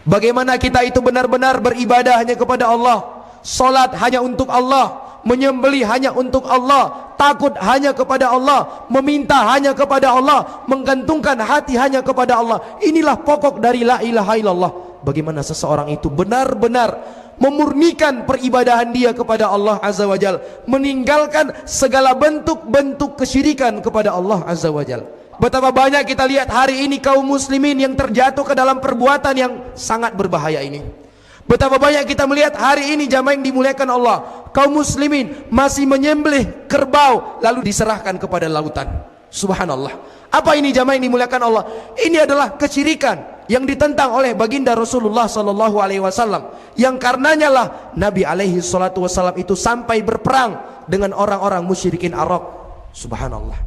Bagaimana kita itu benar-benar beribadah hanya kepada Allah, salat hanya untuk Allah, menyembelih hanya untuk Allah, takut hanya kepada Allah, meminta hanya kepada Allah, menggantungkan hati hanya kepada Allah. Inilah pokok dari la ilaha illallah. Bagaimana seseorang itu benar-benar memurnikan peribadahan dia kepada Allah Azza wa Jal, meninggalkan segala bentuk-bentuk kesyirikan kepada Allah Azza wa Jal. Betapa banyak kita lihat hari ini kaum muslimin yang terjatuh ke dalam perbuatan yang sangat berbahaya ini. Betapa banyak kita melihat hari ini jamaah yang dimuliakan Allah, kaum muslimin masih menyembelih kerbau lalu diserahkan kepada lautan. Subhanallah. Apa ini jamaah yang dimuliakan Allah? Ini adalah kesyirikan yang ditentang oleh baginda Rasulullah sallallahu alaihi wasallam, yang karenanya lah Nabi alaihi salatu wasallam itu sampai berperang dengan orang-orang musyrikin Arab. Subhanallah.